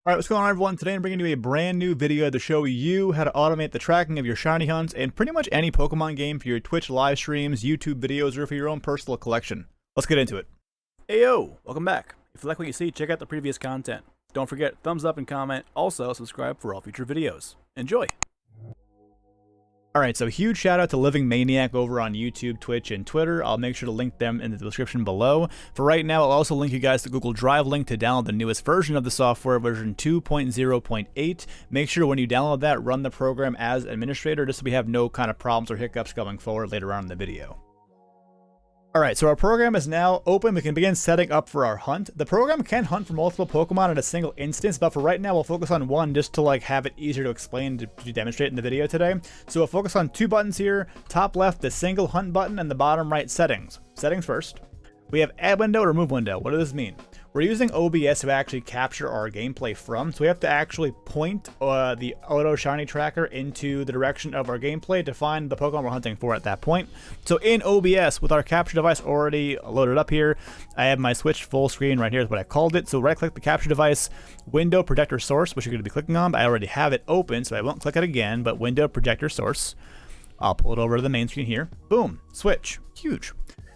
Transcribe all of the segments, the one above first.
Alright, what's going on everyone? Today I'm bringing you a brand new video to show you how to automate the tracking of your shiny hunts in pretty much any Pokemon game for your Twitch live streams, YouTube videos, or for your own personal collection. Let's get into it. Heyo! Welcome back. If you like what you see, check out the previous content. Don't forget, thumbs up and comment. Also, subscribe for all future videos. Enjoy! Alright, so huge shout out to Livingmaniac over on YouTube, Twitch, and Twitter. I'll make sure to link them in the description below. For right now, I'll also link you guys to the Google Drive link to download the newest version of the software, version 2.0.8. Make sure when you download that, run the program as administrator, just so we have no kind of problems or hiccups going forward later on in the video. Alright, so our program is now open. We can begin setting up for our hunt. The program can hunt for multiple Pokemon in a single instance, but for right now we'll focus on one just to have it easier to explain to demonstrate in the video today. So we'll focus on two buttons here. Top left, the single hunt button, and the bottom right, settings. Settings first. We have add window, remove window. What does this mean? We're using OBS to actually capture our gameplay from, so we have to actually point the auto shiny tracker into the direction of our gameplay to find the Pokemon we're hunting for at that point. So in OBS, with our capture device already loaded up here, I have my switch full screen right here is what I called it. So right click the capture device, window projector source, which you're going to be clicking on, but I already have it open, so I won't click it again, but window projector source. I'll pull it over to the main screen here. Boom, switch, huge.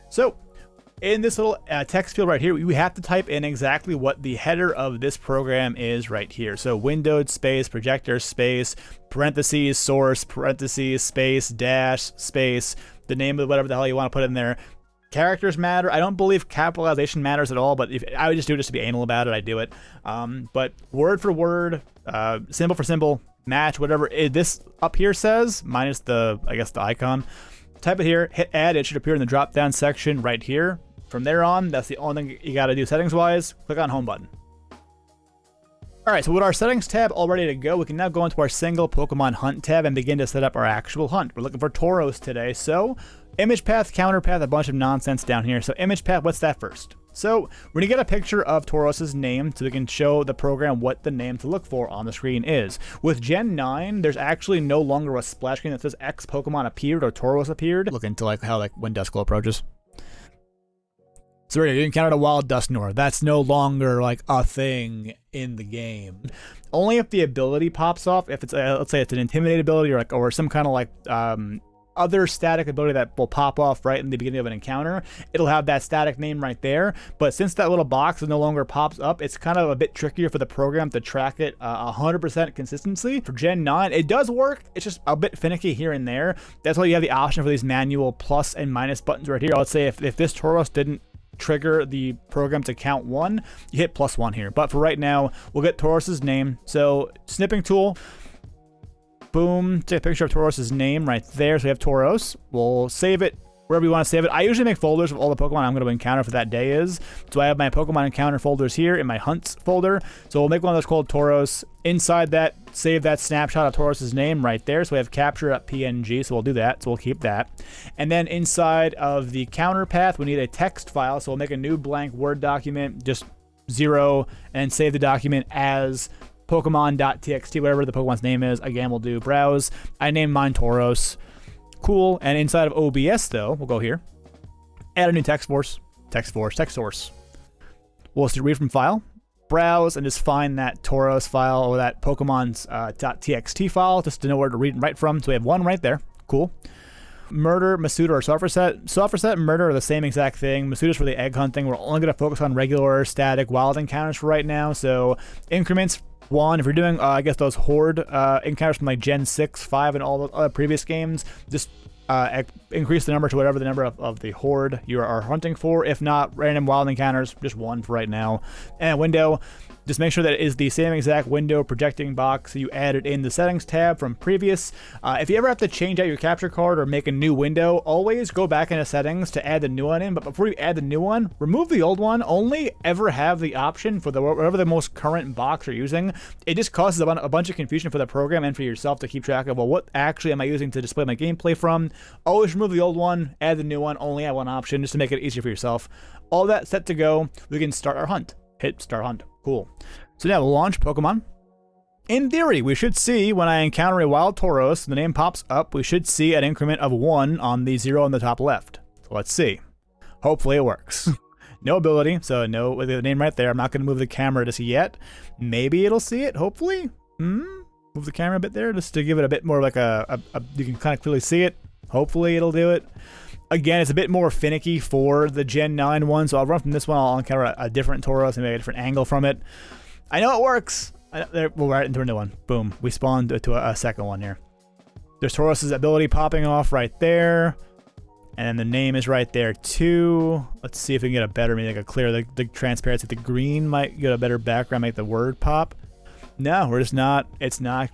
So in this little text field right here, we have to type in exactly what the header of this program is right here. So windowed space, projector space, parentheses, source, parentheses, space, dash, space, the name of whatever the hell you want to put in there. Characters matter. I don't believe capitalization matters at all, but if I would just do it just to be anal about it, I do it. But word for word, symbol for symbol, match, whatever this up here says, minus the, I guess, the icon. Type it here, hit add, it should appear in the drop down section right here. From there on, that's the only thing you got to do settings wise. Click on home button. Alright, so with our settings tab all ready to go, we can now go into our single Pokemon hunt tab and begin to set up our actual hunt. We're looking for Tauros today, so image path, counter path, a bunch of nonsense down here. So image path, what's that first? So we're going to get a picture of Tauros' name so we can show the program what the name to look for on the screen is. With Gen 9, there's actually no longer a splash screen that says X Pokemon appeared or Tauros appeared. Look into how when Duskull approaches. So right here, you encountered a wild Dusknoir. That's no longer a thing in the game. Only if the ability pops off, if it's let's say it's an intimidate ability or some kind of other static ability that will pop off right in the beginning of an encounter, it'll have that static name right there. But since that little box no longer pops up, it's kind of a bit trickier for the program to track it 100% consistency. For Gen 9, it does work. It's just a bit finicky here and there. That's why you have the option for these manual plus and minus buttons right here. Let's say if this Tauros didn't trigger the program to count 1, you hit +1 here. But for right now, we'll get Tauros's name. So snipping tool, boom, take a picture of Tauros's name right there. So we have Tauros. We'll save it wherever you want to save it. I usually make folders of all the Pokemon I'm going to encounter for that day is. So I have my Pokemon encounter folders here in my hunts folder. So we'll make one of those called Tauros. Inside that, save that snapshot of Tauros's name right there. So we have capture.png, so we'll do that. So we'll keep that. And then inside of the counter path, we need a text file. So we'll make a new blank Word document, just 0, and save the document as Pokemon.txt, whatever the Pokemon's name is. Again, we'll do browse. I named mine Tauros. Cool. And inside of OBS though, we'll go here, add a new text source. We'll just read from file, browse, and just find that Tauros file or that Pokemon's .txt file just to know where to read and write from. So we have one right there. Cool. Murder, Masuda, or Softreset. Softreset and Murder are the same exact thing. Masuda's for the egg hunting. We're only going to focus on regular, static, wild encounters for right now. So increments 1. If you're doing, I guess, those horde encounters from Gen 6, 5, and all the other previous games, just increase the number to whatever the number of the horde you are hunting for. If not, random wild encounters, just 1 for right now. And window, just make sure that it is the same exact window projecting box you added in the settings tab from previous. If you ever have to change out your capture card or make a new window, always go back into settings to add the new one in. But before you add the new one, remove the old one. Only ever have the option for whatever the most current box you're using. It just causes a bunch of confusion for the program and for yourself to keep track of, well, what actually am I using to display my gameplay from? Always remove the old one, add the new one, only have one option, just to make it easier for yourself. All that set to go, we can start our hunt. Hit start hunt. Cool. So now we'll launch Pokemon. In theory, we should see when I encounter a wild Tauros, the name pops up, we should see an increment of 1 on the 0 on the top left. So let's see. Hopefully it works. No ability, so no, with the name right there. I'm not going to move the camera just yet. Maybe it'll see it, hopefully. Move the camera a bit there just to give it a bit more like you can kind of clearly see it. Hopefully it'll do it. Again, it's a bit more finicky for the Gen 9 one, so I'll run from this one. I'll encounter a different Tauros, maybe a different angle from it. I know it works. We'll right into a new one. Boom. We spawned to a second one here. There's Tauros's ability popping off right there. And then the name is right there too. Let's see if we can get a better, maybe like a clear, the transparency. The green might get a better background, make the word pop. No, we're just not, it's not.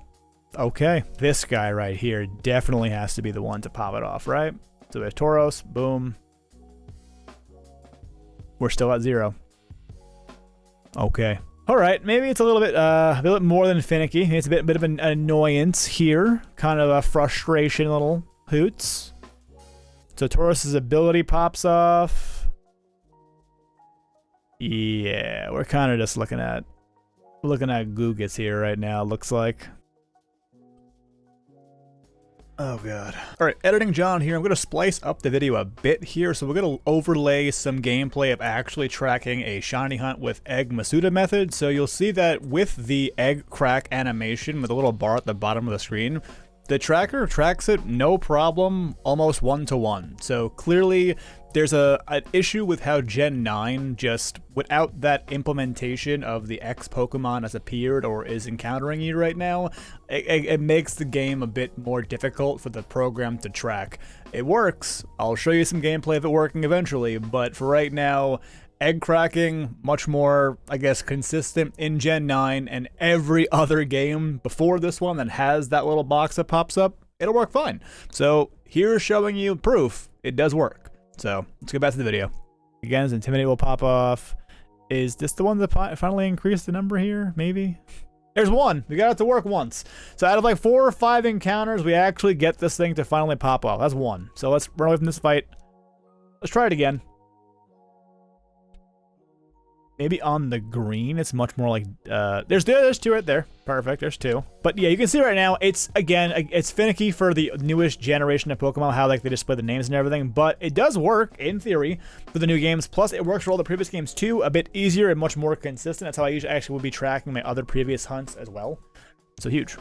Okay. This guy right here definitely has to be the one to pop it off, right? So there's Tauros, boom. We're still at 0. Okay. All right, maybe it's a little bit more than finicky. It's a bit of an annoyance here, kind of a frustration, little hoots. So Tauros's ability pops off. Yeah, we're kind of just looking at Googits here right now. Looks like. Oh god. Alright, Editing John here. I'm going to splice up the video a bit here. So we're going to overlay some gameplay of actually tracking a shiny hunt with Egg Masuda method. So you'll see that with the egg crack animation with a little bar at the bottom of the screen, the tracker tracks it no problem, almost 1-to-1. So clearly there's an issue with how Gen 9, just without that implementation of the X Pokemon has appeared or is encountering you right now, it makes the game a bit more difficult for the program to track. It works. I'll show you some gameplay of it working eventually, but for right now, egg cracking, much more, I guess, consistent in Gen 9, and every other game before this one that has that little box that pops up, it'll work fine. So here's showing you proof it does work. So let's go back to the video. Again, as Intimidate will pop off. Is this the one that finally increased the number here? Maybe? There's one. We got it to work once. So out of like 4 or 5 encounters, we actually get this thing to finally pop off. That's one. So let's run away from this fight. Let's try it again. Maybe on the green, it's much more like, there's 2 right there. Perfect, there's 2. But yeah, you can see right now, it's, again, it's finicky for the newest generation of Pokemon, how like they display the names and everything, but it does work, in theory, for the new games. Plus, it works for all the previous games too, a bit easier and much more consistent. That's how I usually actually would be tracking my other previous hunts as well. So huge.